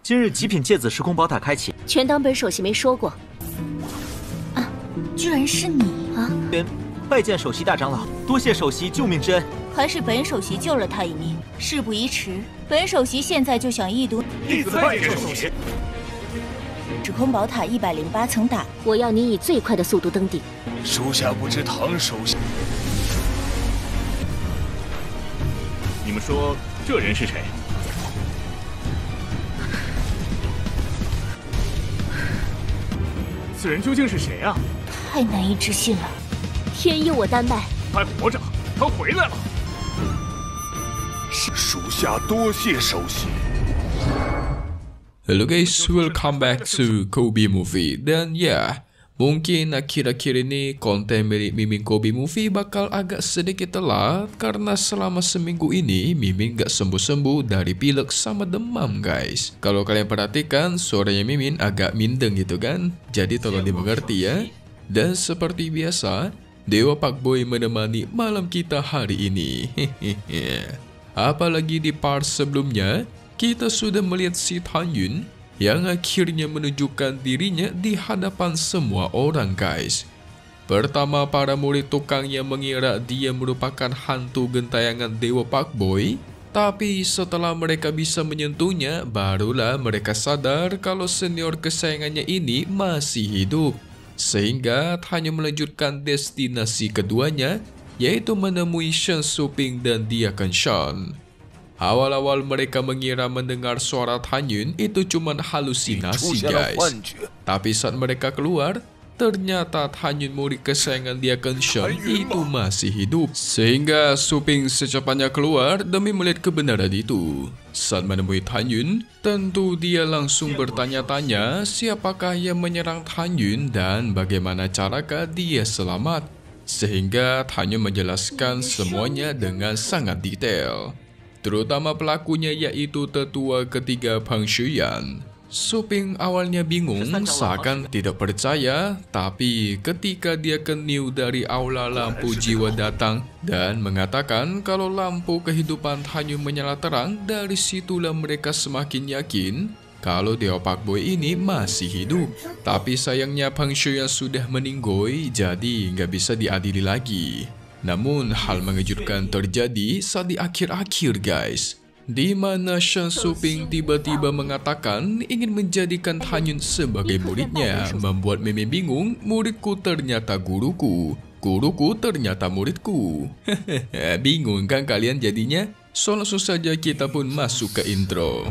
今日极品芥子时空宝塔开启，全当本首席没说过。啊，居然是你啊！拜见首席大长老，多谢首席救命之恩。还是本首席救了他一命。事不宜迟，本首席现在就想一睹。弟子拜见首席。时空宝塔108层打，我要你以最快的速度登顶。属下不知唐首席。你们说这人是谁？此人究竟是谁啊？太难以置信了。天佑我丹麦！还活着，他回来了。属下多谢首席。Hello guys, welcome back to Kobe Movie. Dan ya, mungkin akhir-akhir ini konten milik Mimin Kobe Movie bakal agak sedikit telat karena selama seminggu ini Mimin gak sembuh-sembuh dari pilek sama demam guys. Kalau kalian perhatikan suaranya Mimin agak mindeng gitu kan, jadi tolong dimengerti ya. Dan seperti biasa, Dewa Pakboy menemani malam kita hari ini. Apalagi di part sebelumnya, kita sudah melihat si Tanyun yang akhirnya menunjukkan dirinya di hadapan semua orang guys. Pertama, para murid tukangnya mengira dia merupakan hantu gentayangan Dewa Pakboy, tapi setelah mereka bisa menyentuhnya, barulah mereka sadar kalau senior kesayangannya ini masih hidup. Sehingga hanya melanjutkan destinasi keduanya, yaitu menemui Shen Suping dan Diakon Shan. Awal-awal mereka mengira mendengar suara Tanyun itu cuma halusinasi guys. Tapi saat mereka keluar, ternyata Tanyun murid kesayangan Diakon Shan itu masih hidup. Sehingga Suping secepatnya keluar demi melihat kebenaran itu. Saat menemui Tanyun, tentu dia langsung bertanya-tanya siapakah yang menyerang Tanyun dan bagaimana carakah dia selamat. Sehingga Tanyun menjelaskan semuanya dengan sangat detail. Terutama pelakunya yaitu tetua ketiga Pang Shuyan. Suping awalnya bingung, seakan tidak percaya, tapi ketika dia keniu dari aula lampu jiwa datang dan mengatakan kalau lampu kehidupan Tanyun menyala terang, dari situlah mereka semakin yakin kalau Dewa Pakboy ini masih hidup. Tapi sayangnya Pang Shuyan sudah meninggoy, jadi nggak bisa diadili lagi. Namun hal mengejutkan terjadi saat di akhir-akhir guys, di mana Shen Suping tiba-tiba mengatakan ingin menjadikan Tanyun sebagai muridnya, membuat Mimin bingung. Muridku ternyata guruku, guruku ternyata muridku. Bingung kan kalian jadinya? So langsung saja kita pun masuk ke intro.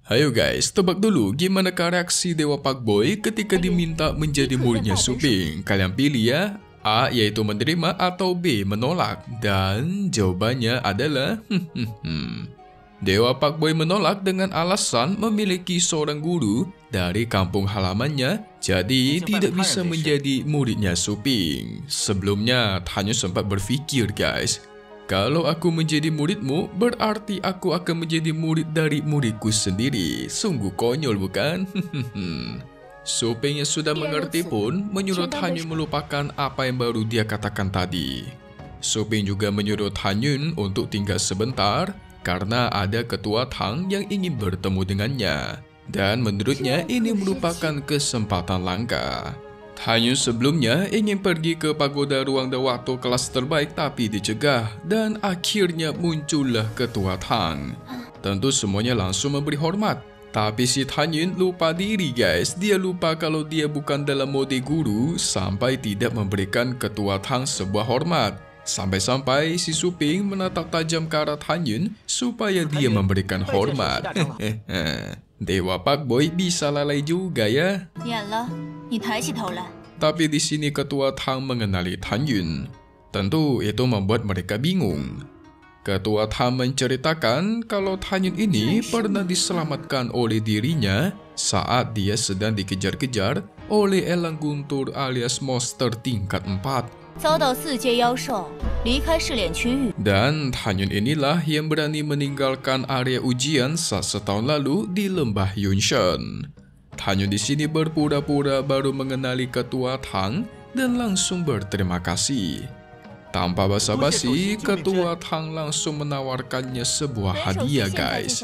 Ayo guys, tebak dulu gimana reaksi Dewa Pakboy ketika diminta menjadi muridnya Suping. Kalian pilih ya, A yaitu menerima atau B menolak. Dan jawabannya adalah Dewa Pakboy menolak dengan alasan memiliki seorang guru dari kampung halamannya, jadi tidak bisa menjadi muridnya Suping. Sebelumnya Tanyun sempat berpikir guys, kalau aku menjadi muridmu, berarti aku akan menjadi murid dari muridku sendiri. Sungguh konyol bukan? Suping yang sudah mengerti pun menyuruh Tanyun melupakan apa yang baru dia katakan tadi. Suping juga menyuruh Tanyun untuk tinggal sebentar karena ada ketua Tang yang ingin bertemu dengannya. Dan menurutnya ini merupakan kesempatan langka. Tanyun sebelumnya ingin pergi ke pagoda ruang dan waktu kelas terbaik tapi dicegah, dan akhirnya muncullah ketua Tang. Tentu semuanya langsung memberi hormat. Tapi si Tanyun lupa diri guys, dia lupa kalau dia bukan dalam mode guru sampai tidak memberikan ketua Tang sebuah hormat. Sampai-sampai si Suping menatap tajam ke arah Tanyun supaya dia memberikan hormat. Dewa Pakboy bisa lalai juga ya. Tapi di sini ketua Tang mengenali Tanyun. Tentu itu membuat mereka bingung. Ketua Tang menceritakan kalau Tanyun ini pernah diselamatkan oleh dirinya saat dia sedang dikejar-kejar oleh Elang Guntur alias monster tingkat 4. Dan Tanyun inilah yang berani meninggalkan area ujian saat setahun lalu di lembah Yunshan. Tanyun di sini berpura-pura baru mengenali ketua Tang dan langsung berterima kasih. Tanpa basa-basi, Ketua Tang langsung menawarkannya sebuah hadiah guys.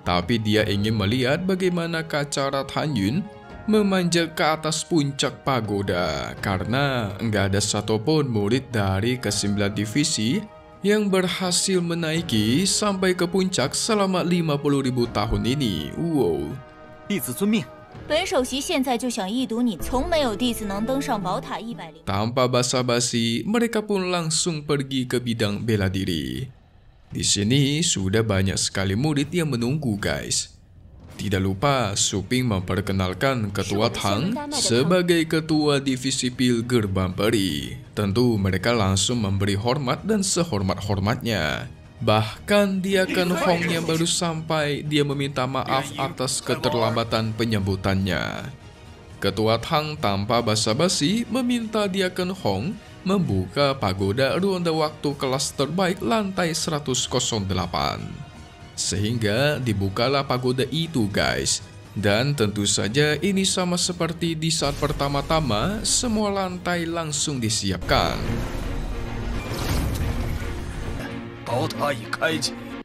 Tapi dia ingin melihat bagaimana cara Tan Yun memanjat ke atas puncak pagoda, karena nggak ada satupun murid dari ke-9 divisi yang berhasil menaiki sampai ke puncak selama 50.000 tahun ini. Wow. 弟子遵命。 本首席现在就想一睹你，从没有弟子能登上宝塔100。 Tanpa basa-basi, mereka pun langsung pergi ke bidang bela diri. Di sini sudah banyak sekali murid yang menunggu guys. Tidak lupa Su Ping memperkenalkan Ketua Tang sebagai Ketua Divisi Pil Gerbang Peri. Tentu mereka langsung memberi hormat dan sehormat-hormatnya. Bahkan dia Ken Hong yang baru sampai, dia meminta maaf atas keterlambatan penyambutannya. Ketua Tang tanpa basa-basi meminta dia Ken Hong membuka pagoda ronde waktu kelas terbaik lantai 108. Sehingga dibukalah pagoda itu guys. Dan tentu saja ini sama seperti di saat pertama-tama, semua lantai langsung disiapkan.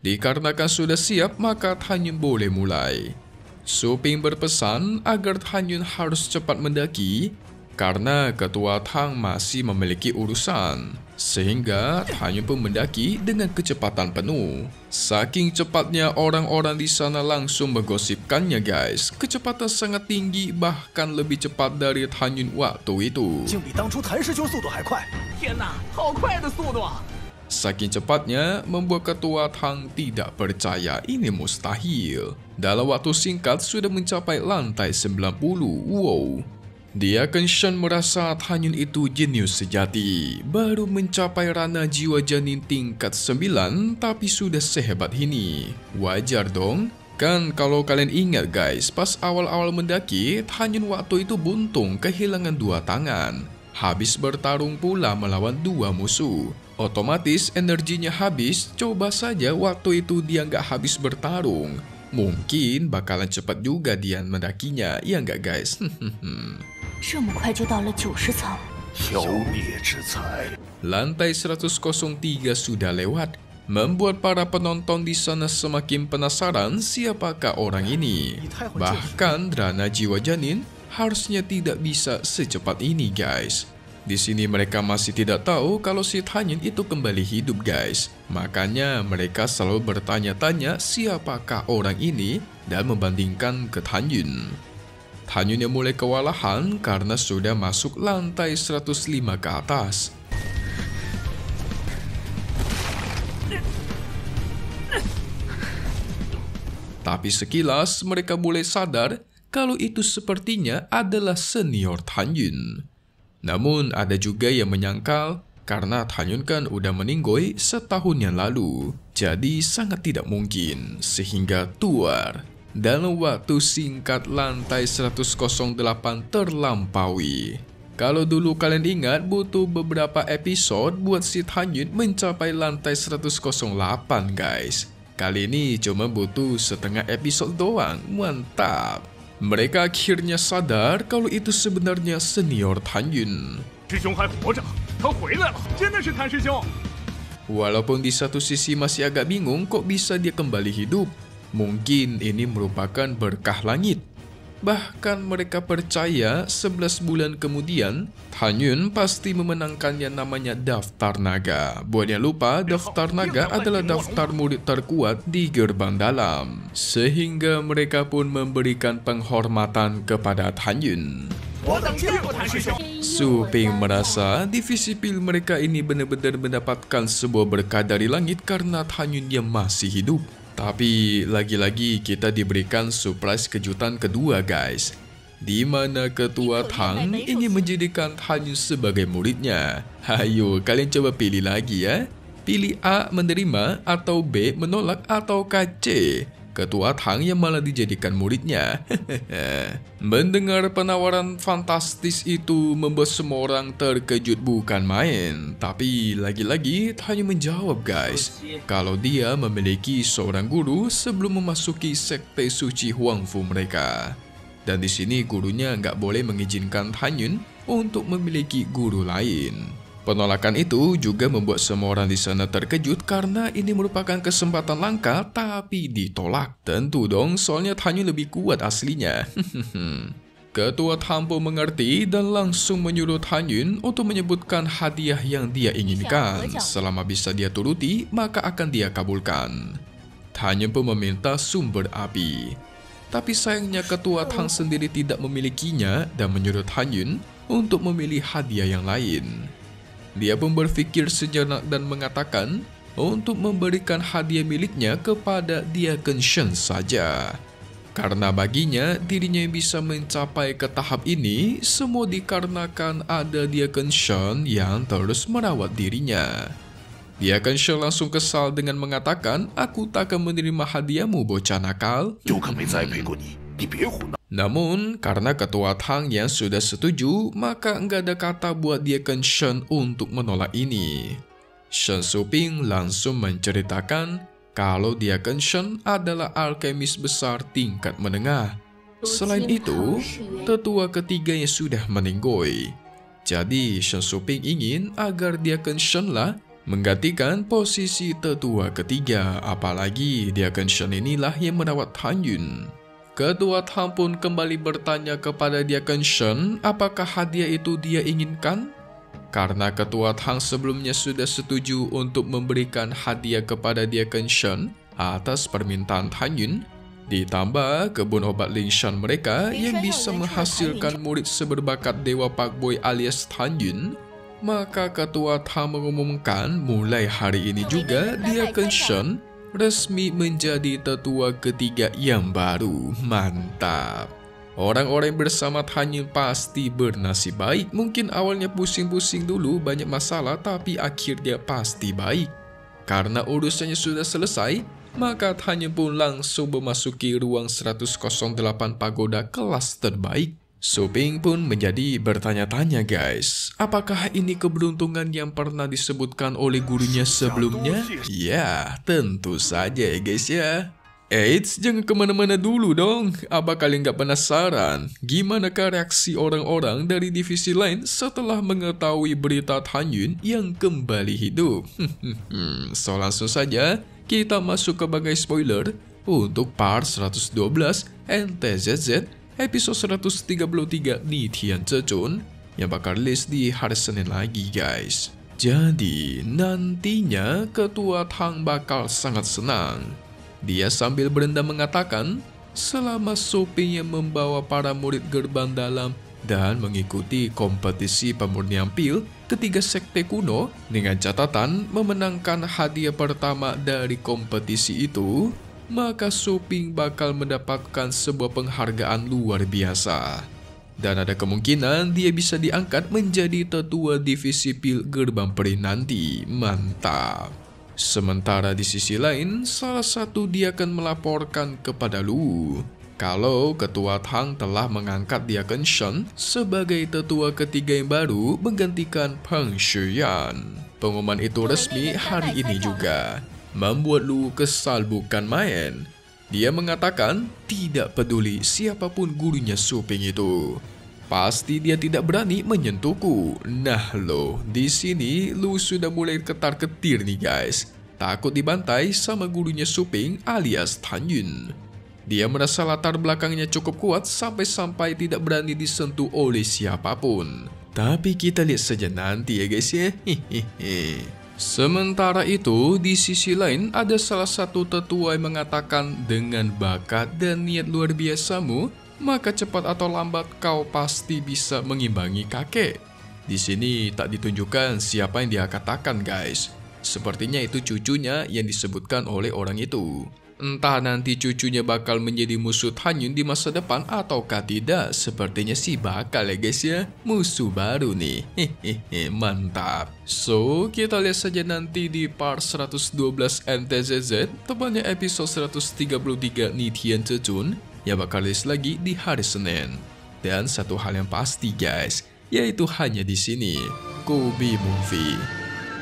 Dikarenakan sudah siap, maka Tan Yun boleh mulai. Su Ping berpesan agar Tan Yun harus cepat mendaki karena Ketua Tang masih memiliki urusan. Sehingga Tan Yun pun mendaki dengan kecepatan penuh. Saking cepatnya, orang-orang di sana langsung menggosipkannya guys. Kecepatan sangat tinggi, bahkan lebih cepat dari Tan Yun waktu itu. Saking cepatnya, membuat Ketua Tang tidak percaya ini mustahil. Dalam waktu singkat sudah mencapai lantai 90. Wow. Dia Ken Shen merasa Tan Yun itu jenius sejati. Baru mencapai ranah jiwa janin tingkat 9, tapi sudah sehebat ini. Wajar dong. Kan kalau kalian ingat guys, pas awal-awal mendaki, Tan Yun waktu itu buntung kehilangan 2 tangan. Habis bertarung pula melawan 2 musuh. Otomatis energinya habis. Coba saja waktu itu dia nggak habis bertarung, mungkin bakalan cepat juga dia mendakinya, ya nggak guys? Lantai 103 sudah lewat, membuat para penonton di sana semakin penasaran siapakah orang ini. Bahkan Drana Jiwa Janin harusnya tidak bisa secepat ini guys. Di sini mereka masih tidak tahu kalau si Tan Yun itu kembali hidup guys. Makanya mereka selalu bertanya-tanya siapakah orang ini dan membandingkan ke Tan Yun. Tan Yun yang mulai kewalahan karena sudah masuk lantai 105 ke atas. Tapi sekilas mereka mulai sadar kalau itu sepertinya adalah senior Tan Yun. Namun ada juga yang menyangkal karena Tan Yun kan udah meninggoy setahun yang lalu. Jadi sangat tidak mungkin sehingga tuar. Dalam waktu singkat lantai 108 terlampaui. Kalau dulu kalian ingat butuh beberapa episode buat si Tan Yun mencapai lantai 108 guys. Kali ini cuma butuh setengah episode doang. Mantap. Mereka akhirnya sadar kalau itu sebenarnya senior Tan Yun. Walaupun di satu sisi masih agak bingung kok bisa dia kembali hidup. Mungkin ini merupakan berkah langit. Bahkan mereka percaya 11 bulan kemudian Tan Yun pasti memenangkan yang namanya Daftar Naga. Buat yang lupa, Daftar Naga adalah daftar murid terkuat di gerbang dalam. Sehingga mereka pun memberikan penghormatan kepada Tan Yun. Su Ping merasa divisi pil mereka ini benar-benar mendapatkan sebuah berkah dari langit karena Tan Yun yang masih hidup. Tapi lagi-lagi kita diberikan surprise kejutan kedua guys, di mana Ketua Tang ingin menjadikan Tan Yun sebagai muridnya. Hayo kalian coba pilih lagi ya. Pilih A menerima atau B menolak atau C. Ketua Tang yang malah dijadikan muridnya. Mendengar penawaran fantastis itu membuat semua orang terkejut bukan main. Tapi lagi-lagi Tan Yun menjawab guys, kalau dia memiliki seorang guru sebelum memasuki sekte suci Huangfu mereka. Dan di sini gurunya nggak boleh mengizinkan Tan Yun untuk memiliki guru lain. Penolakan itu juga membuat semua orang di sana terkejut karena ini merupakan kesempatan langka tapi ditolak. Tentu dong, soalnya Tan Yun lebih kuat aslinya. Ketua Tang pun mengerti dan langsung menyuruh Tan Yun untuk menyebutkan hadiah yang dia inginkan. Selama bisa dia turuti, maka akan dia kabulkan. Tan Yun pun meminta sumber api. Tapi sayangnya Ketua Tang sendiri tidak memilikinya dan menyuruh Tan Yun untuk memilih hadiah yang lain. Dia pun berpikir sejenak dan mengatakan untuk memberikan hadiah miliknya kepada Dia Kenshin saja. Karena baginya, dirinya yang bisa mencapai ke tahap ini semua dikarenakan ada Dia Kenshin yang terus merawat dirinya. Dia Kenshin langsung kesal dengan mengatakan, "Aku tak akan menerima hadiahmu, bocah nakal." Namun, karena Ketua Tang yang sudah setuju, maka enggak ada kata buat Dia Kenshin untuk menolak ini. Shen Suping langsung menceritakan kalau Dia Kenshin adalah alkemis besar tingkat menengah. Selain itu, tetua ketiganya sudah meninggoy. Jadi, Shen Suping ingin agar Dia Kenshin lah menggantikan posisi tetua ketiga, apalagi Dia Kenshin inilah yang merawat Tan Yun. Ketua Tang pun kembali bertanya kepada Dia Kenshin apakah hadiah itu dia inginkan. Karena Ketua Tang sebelumnya sudah setuju untuk memberikan hadiah kepada Dia Kenshin atas permintaan Tan Yun, ditambah kebun obat Lingshan mereka yang bisa menghasilkan murid seberbakat Dewa Pak Boy alias Tan Yun, maka Ketua Tang mengumumkan mulai hari ini juga Dia Kenshin resmi menjadi tetua ketiga yang baru. Mantap. Orang-orang yang bersama Tan Yun pasti bernasib baik. Mungkin awalnya pusing-pusing dulu, banyak masalah, tapi akhirnya pasti baik. Karena urusannya sudah selesai, maka Tan Yun pun langsung memasuki ruang 108 pagoda kelas terbaik. Suping pun menjadi bertanya-tanya guys, apakah ini keberuntungan yang pernah disebutkan oleh gurunya sebelumnya? Ya, tentu saja ya guys ya. Eits, jangan kemana-mana dulu dong. Apa kalian gak penasaran? Gimanakah reaksi orang-orang dari divisi lain setelah mengetahui berita Tan Yun yang kembali hidup? So langsung saja kita masuk ke bagai spoiler untuk part 112 NTZZ episode 133 Ni Tian Zhezhun yang bakal rilis di hari Senin lagi guys. Jadi nantinya Ketua Tang bakal sangat senang. Dia sambil berendam mengatakan selama Suping yang membawa para murid gerbang dalam dan mengikuti kompetisi pemurnian pil ketiga sekte kuno dengan catatan memenangkan hadiah pertama dari kompetisi itu, maka Suping bakal mendapatkan sebuah penghargaan luar biasa. Dan ada kemungkinan dia bisa diangkat menjadi tetua divisi pil gerbang peri nanti. Mantap. Sementara di sisi lain, salah satu dia akan melaporkan kepada Lu kalau Ketua Tang telah mengangkat Dia Kenshin sebagai tetua ketiga yang baru menggantikan Peng Shuyan. Pengumuman itu resmi hari ini juga. Membuat Lu kesal bukan main. Dia mengatakan tidak peduli siapapun gurunya Suping itu, pasti dia tidak berani menyentuhku. Nah loh, di sini Lu sudah mulai ketar-ketir nih guys. Takut dibantai sama gurunya Suping alias Tan Yun. Dia merasa latar belakangnya cukup kuat sampai-sampai tidak berani disentuh oleh siapapun. Tapi kita lihat saja nanti ya guys ya. Sementara itu, di sisi lain ada salah satu tetua yang mengatakan dengan bakat dan niat luar biasamu, maka cepat atau lambat kau pasti bisa mengimbangi kakek. Di sini tak ditunjukkan siapa yang dia katakan guys. Sepertinya itu cucunya yang disebutkan oleh orang itu. Entah nanti cucunya bakal menjadi musuh Tan Yun di masa depan ataukah tidak. Sepertinya sih bakal ya guys ya. Musuh baru nih. Mantap. So kita lihat saja nanti di part 112 NTZZ, tepatnya episode 133 Ni Tian Zhezhun yang bakal rilis lagi di hari Senin. Dan satu hal yang pasti guys, yaitu hanya di sini Kobe Movie.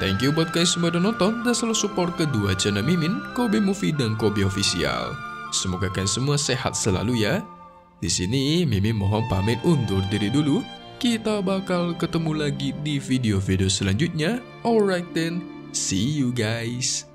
Thank you buat kalian semua udah nonton dan selalu support kedua channel Mimin, Kobe Movie dan Kobe Official. Semoga kalian semua sehat selalu ya. Di sini Mimin mohon pamit undur diri dulu. Kita bakal ketemu lagi di video-video selanjutnya. Alright then, see you guys.